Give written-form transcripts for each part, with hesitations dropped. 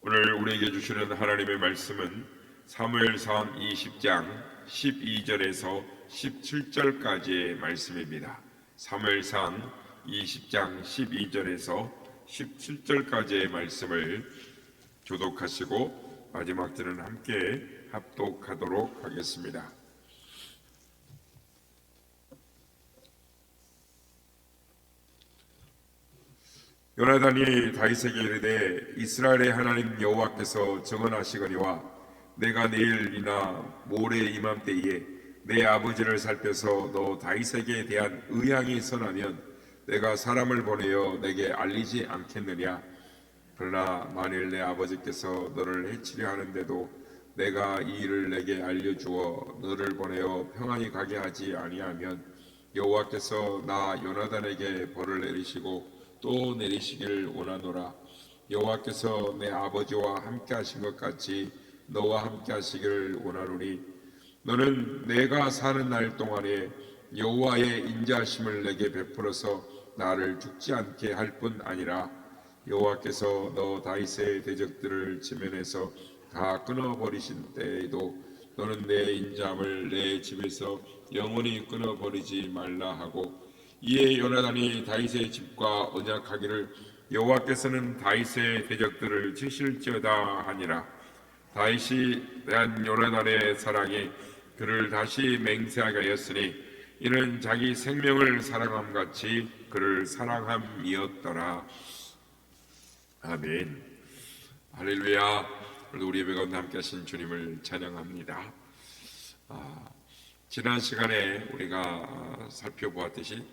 오늘 우리에게 주시는 하나님의 말씀은 사무엘상 20장 12절에서 17절까지의 말씀입니다. 사무엘상 20장 12절에서 17절까지의 말씀을 교독하시고 마지막 절은 함께 합독하도록 하겠습니다. 요나단이 다윗에게 이르되 이스라엘의 하나님 여호와께서 정언하시거니와 내가 내일이나 모레 이맘때에 내 아버지를 살펴서 너 다윗에게 대한 의향이 선하면 내가 사람을 보내어 내게 알리지 않겠느냐. 그러나 만일 내 아버지께서 너를 해치려 하는데도 내가 이 일을 내게 알려주어 너를 보내어 평안히 가게 하지 아니하면 여호와께서 나 요나단에게 벌을 내리시고 또 내리시길 원하노라. 여호와께서 내 아버지와 함께 하신 것 같이 너와 함께 하시기를 원하노니 너는 내가 사는 날 동안에 여호와의 인자하심을 내게 베풀어서 나를 죽지 않게 할 뿐 아니라 여호와께서 너 다윗의 대적들을 지면에서 다 끊어버리신 때에도 너는 내 인자함을 내 집에서 영원히 끊어버리지 말라 하고, 이에 요나단이 다윗의 집과 언약하기를 여호와께서는 다윗의 대적들을 치실지어다 하니라. 다윗이 대한 요나단의 사랑이 그를 다시 맹세하게 하였으니 이는 자기 생명을 사랑함 같이 그를 사랑함이었더라. 아멘. 할렐루야. 오늘도 우리 예배 가운데 함께 하신 주님을 찬양합니다. 지난 시간에 우리가 살펴보았듯이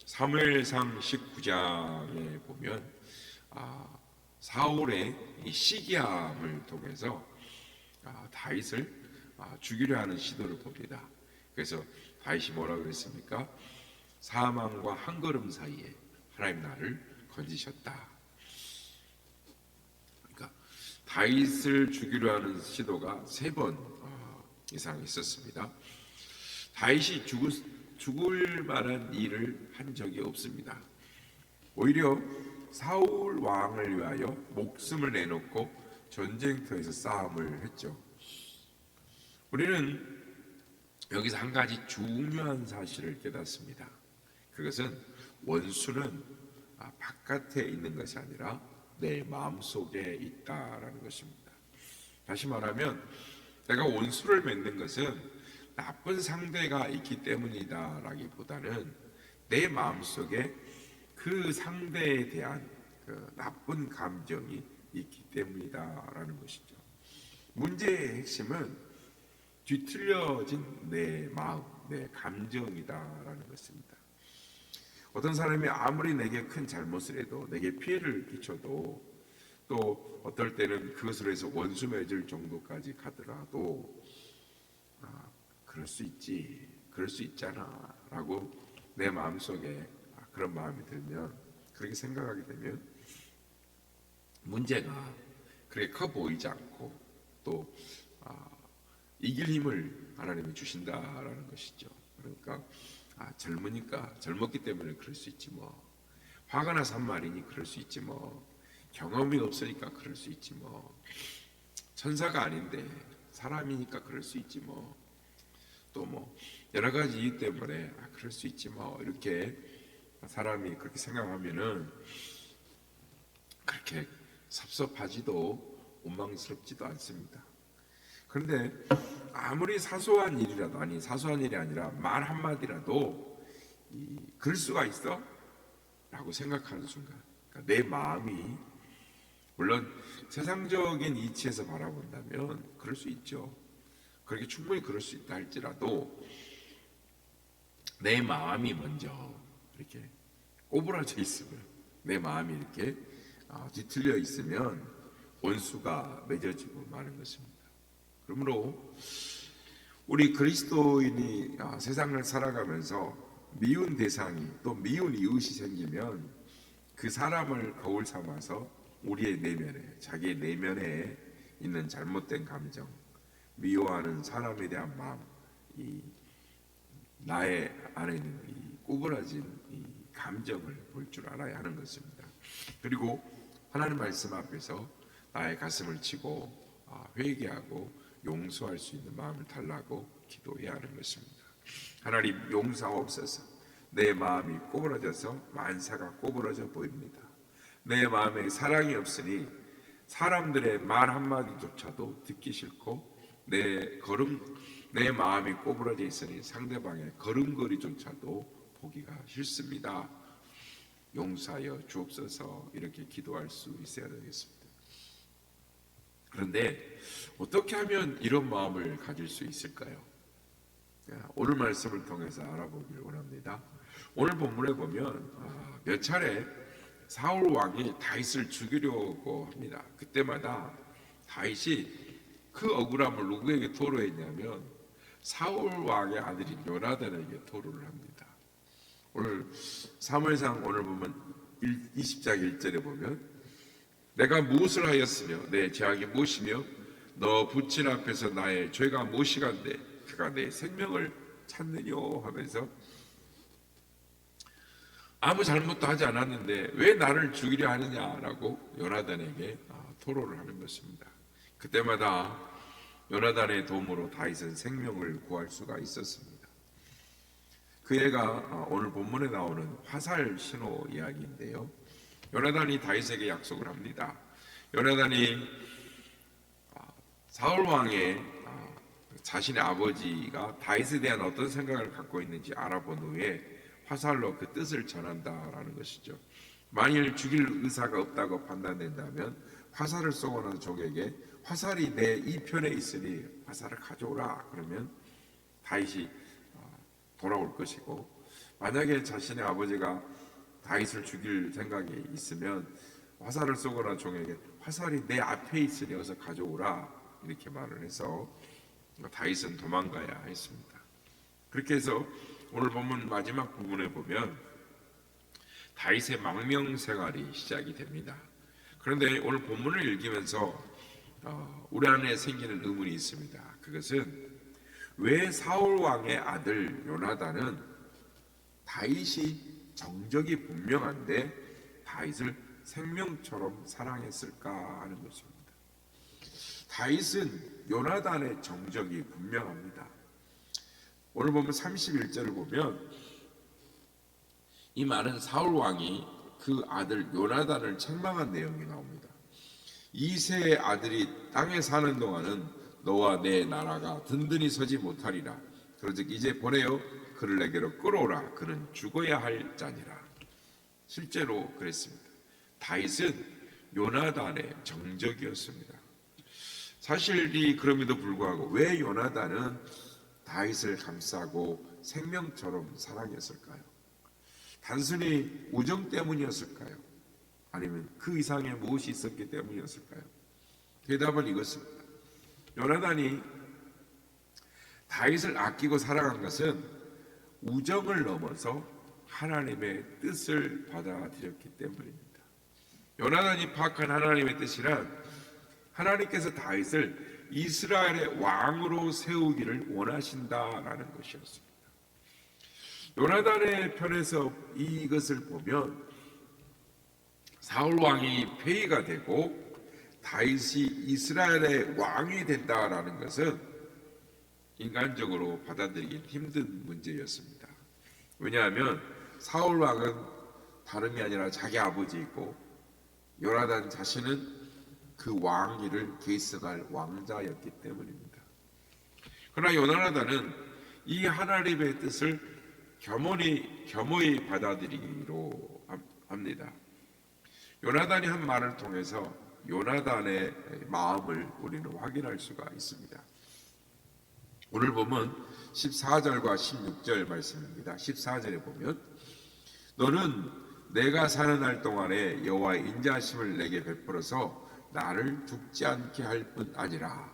사무엘상 19장에 보면 사울의 이 시기함을 통해서 다윗을 죽이려 하는 시도를 봅니다. 그래서 다윗이 뭐라고 그랬습니까? 사망과 한 걸음 사이에 하나님 나를 건지셨다. 그러니까 다윗을 죽이려 하는 시도가 3번 이상 있었습니다. 다윗이 죽을 만한 일을 한 적이 없습니다. 오히려 사울 왕을 위하여 목숨을 내놓고 전쟁터에서 싸움을 했죠. 우리는 여기서 한 가지 중요한 사실을 깨닫습니다. 그것은 원수는 바깥에 있는 것이 아니라 내 마음속에 있다라는 것입니다. 다시 말하면 내가 원수를 맺는 것은 나쁜 상대가 있기 때문이다 라기보다는 내 마음속에 그 상대에 대한 그 나쁜 감정이 있기 때문이다 라는 것이죠. 문제의 핵심은 뒤틀려진 내 마음, 내 감정이다 라는 것입니다. 어떤 사람이 아무리 내게 큰 잘못을 해도, 내게 피해를 끼쳐도, 또 어떨 때는 그것으로 해서 원수 맺을 정도까지 가더라도 그럴 수 있지, 그럴 수 있잖아 라고 내 마음속에 그런 마음이 들면, 그렇게 생각하게 되면 문제가 그렇게 커 보이지 않고 또 이길 힘을 하나님이 주신다라는 것이죠. 그러니까 젊으니까, 젊었기 때문에 그럴 수 있지 뭐, 화가 나서 한 말이니 그럴 수 있지 뭐, 경험이 없으니까 그럴 수 있지 뭐, 천사가 아닌데 사람이니까 그럴 수 있지 뭐, 또 뭐 여러 가지 이유 때문에 그럴 수 있지 뭐, 이렇게 사람이 그렇게 생각하면은 그렇게 섭섭하지도 원망스럽지도 않습니다. 그런데 아무리 사소한 일이라도, 아니 사소한 일이 아니라 말 한마디라도 그럴 수가 있어? 라고 생각하는 순간, 그러니까 내 마음이, 물론 세상적인 이치에서 바라본다면 그럴 수 있죠. 그렇게 충분히 그럴 수 있다 할지라도 내 마음이 먼저 이렇게 꼬부라져 있으면, 내 마음이 이렇게 뒤틀려 있으면 원수가 맺어지고 마는 것입니다. 그러므로 우리 그리스도인이 세상을 살아가면서 미운 대상이, 또 미운 이웃이 생기면 그 사람을 거울 삼아서 우리의 내면에, 자기의 내면에 있는 잘못된 감정, 미워하는 사람에 대한 마음, 나의 안에 있는 이 구부러진 이 감정을 볼 줄 알아야 하는 것입니다. 그리고 하나님 말씀 앞에서 나의 가슴을 치고 회개하고 용서할 수 있는 마음을 달라고 기도해야 하는 것입니다. 하나님, 용서하옵소서. 내 마음이 꼬부라져서 만사가 꼬부라져 보입니다. 내 마음에 사랑이 없으니 사람들의 말 한마디조차도 듣기 싫고 내 마음이 꼬부라져 있으니 상대방의 걸음걸이조차도 보기가 싫습니다. 용서하여 주옵소서. 이렇게 기도할 수 있어야 되겠습니다. 그런데 어떻게 하면 이런 마음을 가질 수 있을까요? 오늘 말씀을 통해서 알아보기를 원합니다. 오늘 본문에 보면 몇 차례 사울 왕이 다윗을 죽이려고 합니다. 그때마다 다윗이 그 억울함을 누구에게 토로했냐면 사울 왕의 아들인 요나단에게 토로를 합니다. 오늘 사무엘상 오늘 보면 20장 1절에 보면 내가 무엇을 하였으며 내 죄악이 무엇이며 너 부친 앞에서 나의 죄가 무엇이간데 그가 내 생명을 찾느뇨 하면서 아무 잘못도 하지 않았는데 왜 나를 죽이려 하느냐라고 요나단에게 토로를 하는 것입니다. 그때마다 요나단의 도움으로 다윗은 생명을 구할 수가 있었습니다. 그 애가 오늘 본문에 나오는 화살 신호 이야기인데요. 요나단이 다윗에게 약속을 합니다. 요나단이 사울 왕의 자신의 아버지가 다윗에 대한 어떤 생각을 갖고 있는지 알아본 후에 화살로 그 뜻을 전한다라는 것이죠. 만일 죽일 의사가 없다고 판단된다면 화살을 쏘고 난 적에게 화살이 내 이 편에 있으니 화살을 가져오라 그러면 다윗이 돌아올 것이고, 만약에 자신의 아버지가 다윗을 죽일 생각이 있으면 화살을 쏘고 난 종에게 화살이 내 앞에 있으니 어서 가져오라 이렇게 말을 해서 다윗은 도망가야 했습니다. 그렇게 해서 오늘 본문 마지막 부분에 보면 다윗의 망명 생활이 시작이 됩니다. 그런데 오늘 본문을 읽으면서 우리 안에 생기는 의문이 있습니다. 그것은 왜 사울 왕의 아들 요나단은 다윗이 정적이 분명한데 다윗을 생명처럼 사랑했을까 하는 것입니다. 다윗은 요나단의 정적이 분명합니다. 오늘 보면 31절을 보면 이 말은 사울 왕이 그 아들 요나단을 책망한 내용이 나옵니다. 이세의 아들이 땅에 사는 동안은 너와 내 나라가 든든히 서지 못하리라. 그러즉 이제 보내어 그를 내게로 끌어오라. 그는 죽어야 할 자니라. 실제로 그랬습니다. 다윗은 요나단의 정적이었습니다. 사실이 그럼에도 불구하고 왜 요나단은 다윗을 감싸고 생명처럼 사랑했을까요? 단순히 우정 때문이었을까요? 아니면 그 이상의 무엇이 있었기 때문이었을까요? 대답은 이것입니다. 요나단이 다윗을 아끼고 사랑한 것은 우정을 넘어서 하나님의 뜻을 받아들였기 때문입니다. 요나단이 파악한 하나님의 뜻이란 하나님께서 다윗을 이스라엘의 왕으로 세우기를 원하신다라는 것이었습니다. 요나단의 편에서 이것을 보면 사울 왕이 폐위가 되고 다윗이 이스라엘의 왕이 된다라는 것은 인간적으로 받아들이기 힘든 문제였습니다. 왜냐하면 사울 왕은 다름이 아니라 자기 아버지이고 요나단 자신은 그 왕위를 계승할 왕자였기 때문입니다. 그러나 요나단은 이 하나님의 뜻을 겸허히 받아들이기로 합니다. 요나단이 한 말을 통해서 요나단의 마음을 우리는 확인할 수가 있습니다. 오늘 보면 14절과 16절 말씀입니다. 14절에 보면 너는 내가 사는 날 동안에 여호와의 인자하심을 내게 베풀어서 나를 죽지 않게 할 뿐 아니라.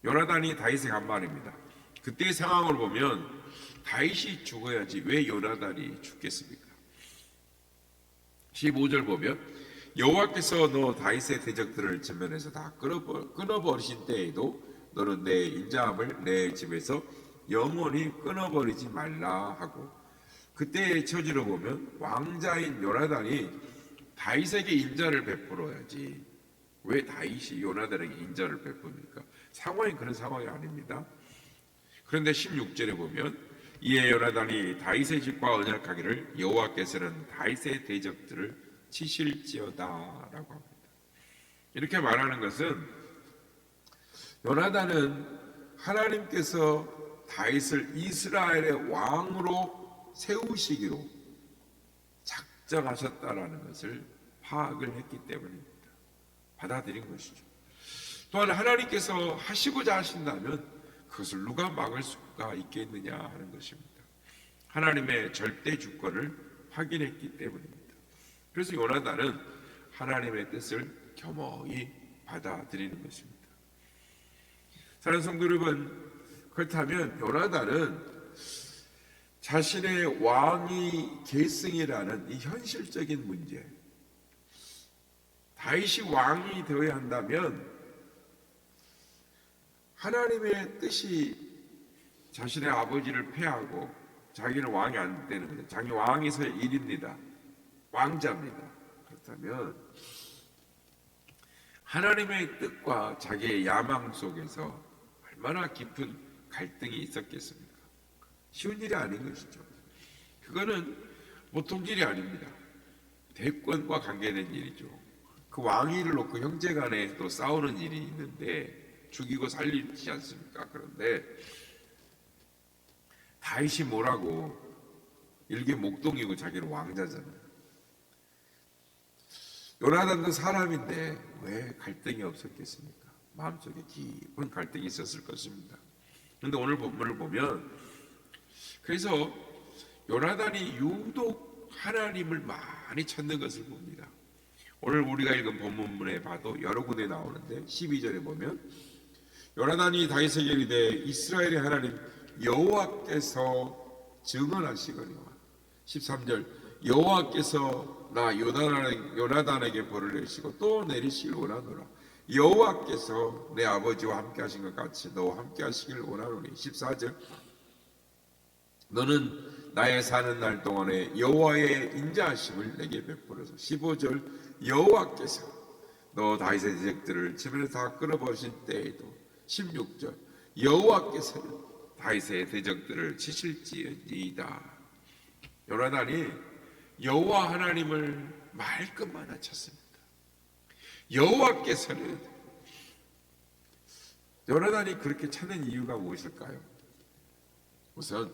요나단이 다윗에게 한 말입니다. 그때의 상황을 보면 다윗이 죽어야지 왜 요나단이 죽겠습니까? 15절 보면 여호와께서 너 다윗의 대적들을 전면에서 다 끊어버리신 때에도 너는 내 인자함을 내 집에서 영원히 끊어버리지 말라 하고, 그때의 처지로 보면 왕자인 요나단이 다윗에게 인자를 베풀어야지 왜 다윗이 요나단에게 인자를 베풉니까? 상황이 그런 상황이 아닙니다. 그런데 16절에 보면 이에 요나단이 다윗의 집과 언약하기를 여호와께서는 다윗의 대적들을 치실지어다라고 합니다. 이렇게 말하는 것은 요나단은 하나님께서 다윗을 이스라엘의 왕으로 세우시기로 작정하셨다라는 것을 파악을 했기 때문입니다. 받아들인 것이죠. 또한 하나님께서 하시고자 하신다면 그것을 누가 막을 수가 있겠느냐 하는 것입니다. 하나님의 절대 주권을 확인했기 때문입니다. 그래서 요나단은 하나님의 뜻을 겸허히 받아들이는 것입니다. 사랑하는 성도 여러분, 그렇다면 요나단은 자신의 왕위 계승이라는 이 현실적인 문제, 다윗이 왕이 되어야 한다면 하나님의 뜻이 자신의 아버지를 패하고 자기는 왕이 안 되는 거죠. 자기 왕에서의 일입니다. 왕자입니다. 그렇다면 하나님의 뜻과 자기의 야망 속에서 얼마나 깊은 갈등이 있었겠습니까? 쉬운 일이 아닌 것이죠. 그거는 보통 일이 아닙니다. 대권과 관계된 일이죠. 그 왕위를 놓고 형제간에 또 싸우는 일이 있는데 죽이고 살리지 않습니까? 그런데 다윗이 뭐라고 일개 목동이고 자기는 왕자잖아요. 요나단도 사람인데 왜 갈등이 없었겠습니까? 마음속에 깊은 갈등이 있었을 것입니다. 그런데 오늘 본문을 보면 그래서 요나단이 유독 하나님을 많이 찾는 것을 봅니다. 오늘 우리가 읽은 본문에 봐도 여러 군데 나오는데 12절에 보면 요나단이 다윗에게 이르되 이스라엘의 하나님 여호와께서 증언하시거니와 13절 여호와께서 나 요나단에게 벌을 내시고 또 내리시길 원하노라 여호와께서 내 아버지와 함께 하신 것 같이 너와 함께 하시길 원하노니 14절 너는 나의 사는 날 동안에 여호와의 인자하심을 내게 베풀어서 15절 여호와께서 너 다윗의 대적들을 집에서 다 끌어버리신 때에도 16절 여호와께서는 다윗의 대적들을 치실지어다. 요나단이 여호와 하나님을 말끝마다 찾습니다. 여호와께서는 요나단이 그렇게 찾는 이유가 무엇일까요? 우선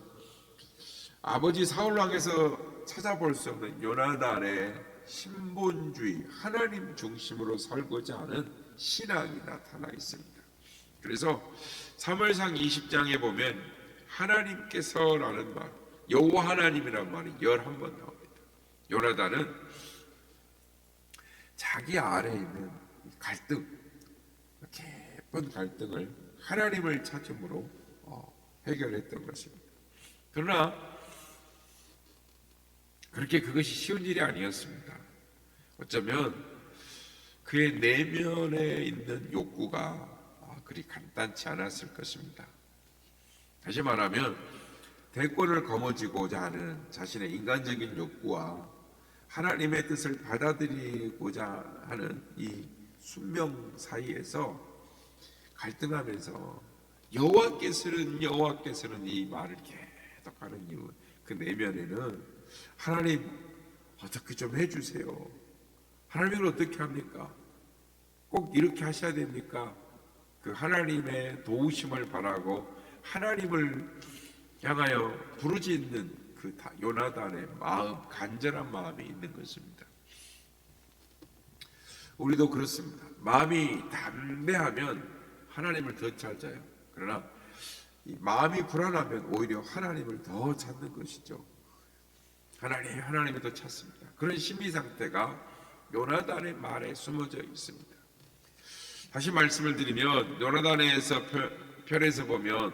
아버지 사울왕에서 찾아볼 수 없는 요나단의 신본주의, 하나님 중심으로 살고자 하는 신앙이 나타나 있습니다. 그래서 사무엘상 20장에 보면 하나님께서라는 말, 여호와 하나님이라는 말이 11번 나옵니다. 요나단은 자기 아래에 있는 갈등, 깊은 갈등을 하나님을 찾음으로 해결했던 것입니다. 그러나 그렇게 그것이 쉬운 일이 아니었습니다. 어쩌면 그의 내면에 있는 욕구가 그리 간단치 않았을 것입니다. 다시 말하면 대권을 거머쥐고자 하는 자신의 인간적인 욕구와 하나님의 뜻을 받아들이고자 하는 이 순명 사이에서 갈등하면서 여호와께서는 이 말을 계속하는 이유, 그 내면에는 하나님 어떻게 좀 해주세요. 하나님은 어떻게 합니까? 꼭 이렇게 하셔야 됩니까? 그 하나님의 도우심을 바라고 하나님을 향하여 부르짖는 그 요나단의 마음, 간절한 마음이 있는 것입니다. 우리도 그렇습니다. 마음이 담대하면 하나님을 더 찾아요. 그러나 이 마음이 불안하면 오히려 하나님을 더 찾는 것이죠. 하나님을 더 찾습니다. 그런 심리 상태가 요나단의 말에 숨어져 있습니다. 다시 말씀을 드리면 요나단에서 편에서 보면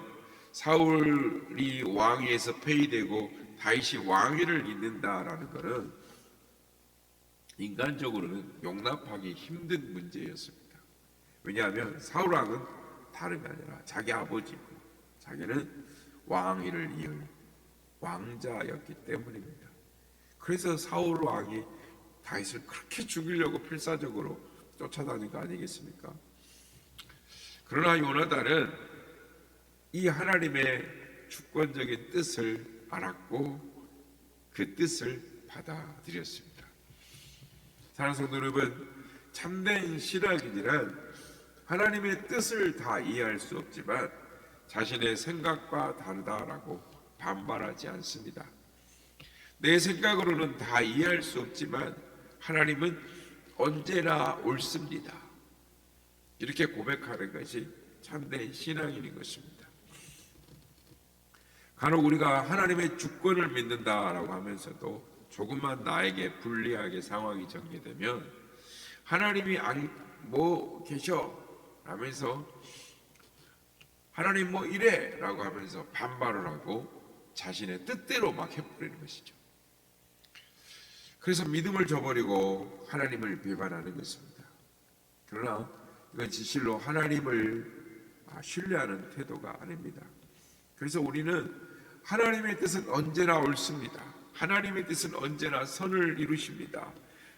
사울이 왕위에서 폐위되고 다윗이 왕위를 잇는다라는 것은 인간적으로는 용납하기 힘든 문제였습니다. 왜냐하면 사울 왕은 다름이 아니라 자기 아버지고 자기는 왕위를 이을 왕자였기 때문입니다. 그래서 사울 왕이 다윗을 그렇게 죽이려고 필사적으로 쫓아다닌 거 아니겠습니까? 그러나 요나단은 이 하나님의 주권적인 뜻을 알았고 그 뜻을 받아들였습니다. 사랑하는 성도 여러분, 참된 신앙인이란 하나님의 뜻을 다 이해할 수 없지만 자신의 생각과 다르다라고 반발하지 않습니다. 내 생각으로는 다 이해할 수 없지만 하나님은 언제나 옳습니다. 이렇게 고백하는 것이 참된 신앙인인 것입니다. 간혹 우리가 하나님의 주권을 믿는다라고 하면서도 조금만 나에게 불리하게 상황이 전개되면 하나님이 뭐 계셔 라면서 하나님 뭐 이래 라고 하면서 반발을 하고 자신의 뜻대로 막 해버리는 것이죠. 그래서 믿음을 저버리고 하나님을 비판하는 것입니다. 그러나 이건 진실로 하나님을 신뢰하는 태도가 아닙니다. 그래서 우리는 하나님의 뜻은 언제나 옳습니다. 하나님의 뜻은 언제나 선을 이루십니다.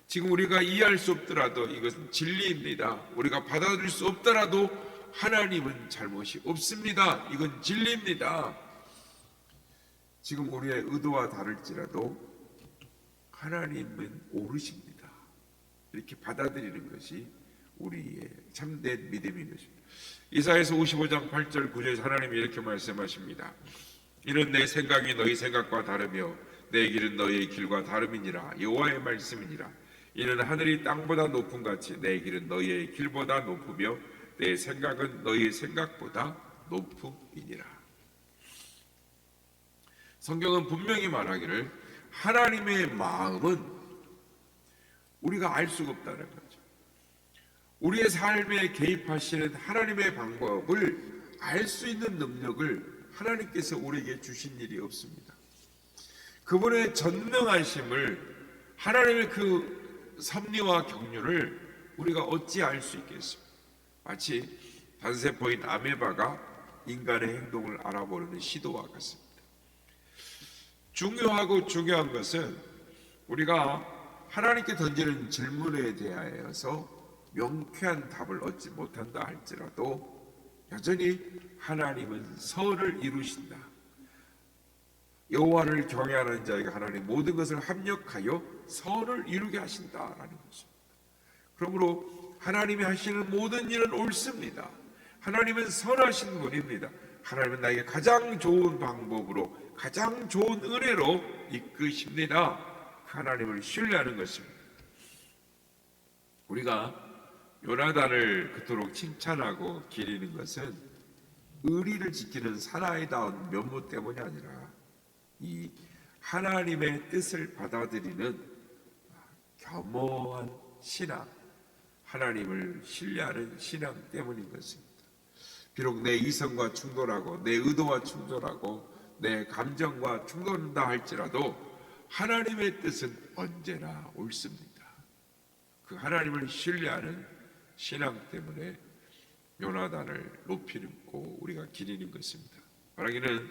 지금 우리가 이해할 수 없더라도 이것은 진리입니다. 우리가 받아들일 수 없더라도 하나님은 잘못이 없습니다. 이건 진리입니다. 지금 우리의 의도와 다를지라도 하나님은 옳으십니다. 이렇게 받아들이는 것이 우리의 참된 믿음인 것입니다. 이사야서 55장 8절 9절에서 하나님이 이렇게 말씀하십니다. 이는 내 생각이 너희 생각과 다르며 내 길은 너희의 길과 다름이니라. 여호와의 말씀이니라. 이는 하늘이 땅보다 높음 같이 내 길은 너희의 길보다 높으며 내 생각은 너희의 생각보다 높음이니라. 성경은 분명히 말하기를 하나님의 마음은 우리가 알 수가 없다는 거죠. 우리의 삶에 개입하시는 하나님의 방법을 알 수 있는 능력을 하나님께서 우리에게 주신 일이 없습니다. 그분의 전능하심을, 하나님의 그 섭리와 경륜을 우리가 어찌 알 수 있겠습니까? 마치 단세포인 아메바가 인간의 행동을 알아보려는 시도와 같습니다. 중요한 것은 우리가 하나님께 던지는 질문에 대하여서 명쾌한 답을 얻지 못한다 할지라도 여전히 하나님은 선을 이루신다. 여호와를 경외하는 자에게 하나님 모든 것을 합력하여 선을 이루게 하신다라는 것입니다. 그러므로 하나님이 하시는 모든 일은 옳습니다. 하나님은 선하신 분입니다. 하나님은 나에게 가장 좋은 방법으로, 가장 좋은 은혜로 이끄십니다. 하나님을 신뢰하는 것입니다. 우리가 요나단을 그토록 칭찬하고 기리는 것은 의리를 지키는 사나이다운 면모 때문이 아니라 이 하나님의 뜻을 받아들이는 겸허한 신앙, 하나님을 신뢰하는 신앙 때문인 것입니다. 비록 내 이성과 충돌하고 내 의도와 충돌하고 내 감정과 충돌한다 할지라도 하나님의 뜻은 언제나 옳습니다. 그 하나님을 신뢰하는 신앙 때문에 요나단을 높이고 우리가 기리는 것입니다. 말하기는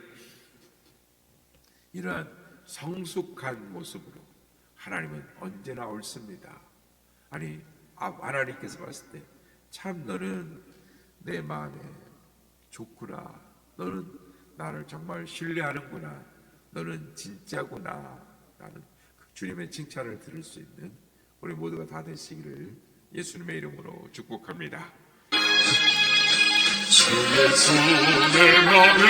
이러한 성숙한 모습으로 하나님은 언제나 옳습니다. 아니, 하나님께서 봤을 때 참 너는 내 마음에 좋구나, 너는 나를 정말 신뢰하는구나, 너는 진짜구나 라는 주님의 칭찬을 들을 수 있는 우리 모두가 다 되시기를 예수님의 이름으로 축복합니다. 주 예수 내 맘에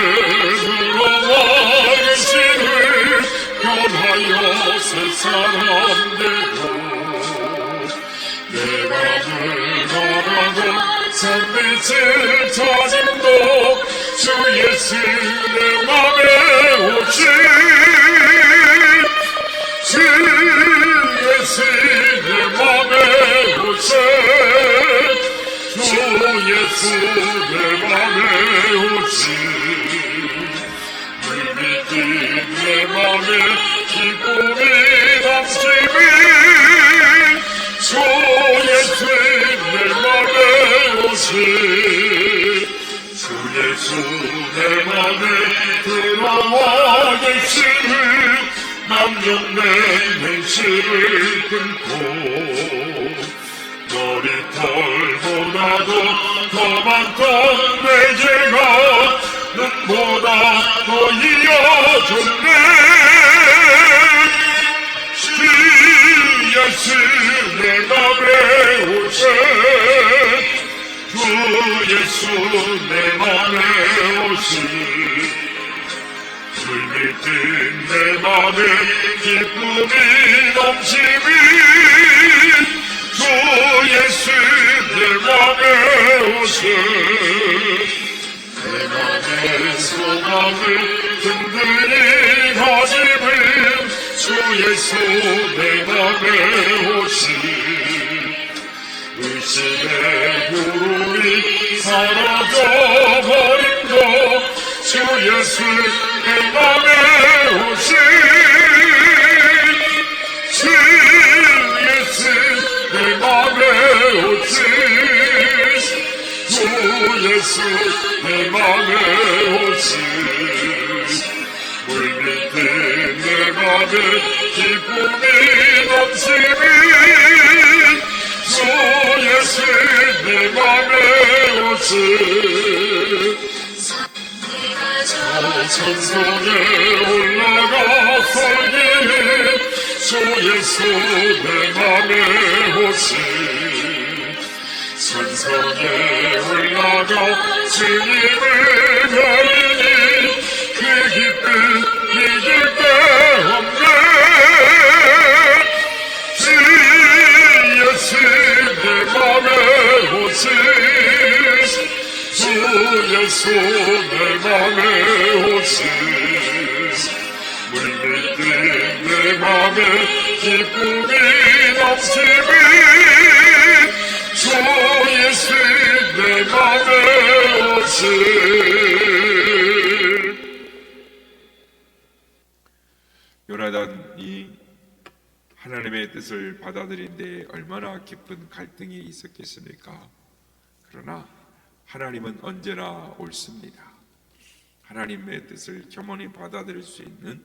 들어와 계시를 변하여 새 사람 되고 내 맘을 걸어도 산빛을 찾음도 주 예수 내 맘에 오신 주 예수 내 맘에 오신 주 예수 내 맘에 오신 늘 믿긴 내 맘에 기쁨이 넘치는 주 예수 내 맘에 오신 주 예수 내 맘에 들어와 계시는 남녀는 행실을 끊고 머리털보다도 더 많던 내 죄가 눈보다 더 이어졌네. 주 예수 내 맘에 오세. 주 예수 내 맘에 오시. 불빛 내 맘에 기쁨이 넘치니. 주 예수 내 맘에 오세. 내 맘의 소망을 든든히 가지는 주 예수 내 맘에 오시. 의심의 구름이 사라져버린다. 주 예수 내 맘에 오시. 주 예수 내 맘에 오시. 주 예수 내 맘에 오시. 물밑에 내 맘에 기쁨이 넘치니. 주 예수 내 맘에 오시. 저 천성에 올라가 설기는 주 예수 내 맘에 오시. 천성에 올라가 주님을 가리니 그 기쁨 이길 데 없네. 주 예수 내 맘에 오시. 주 예수 내 맘에 오시. 물밀듯 내 맘에 기쁨이 넘치니. 주 예수 내 맘에 오시. 요나단이 하나님의 뜻을 받아들인 데 얼마나 깊은 갈등이 있었겠습니까? 그러나 하나님은 언제나 옳습니다. 하나님의 뜻을 겸허히 받아들일 수 있는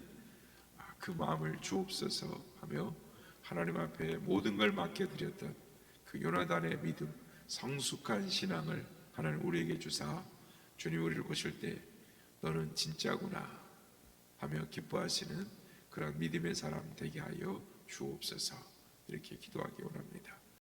그 마음을 주옵소서 하며 하나님 앞에 모든 걸 맡겨드렸던 그 요나단의 믿음, 성숙한 신앙을 하나님 우리에게 주사 주님 우리를 보실 때 너는 진짜구나 하며 기뻐하시는 그런 믿음의 사람 되게 하여 주옵소서. 이렇게 기도하기 원합니다.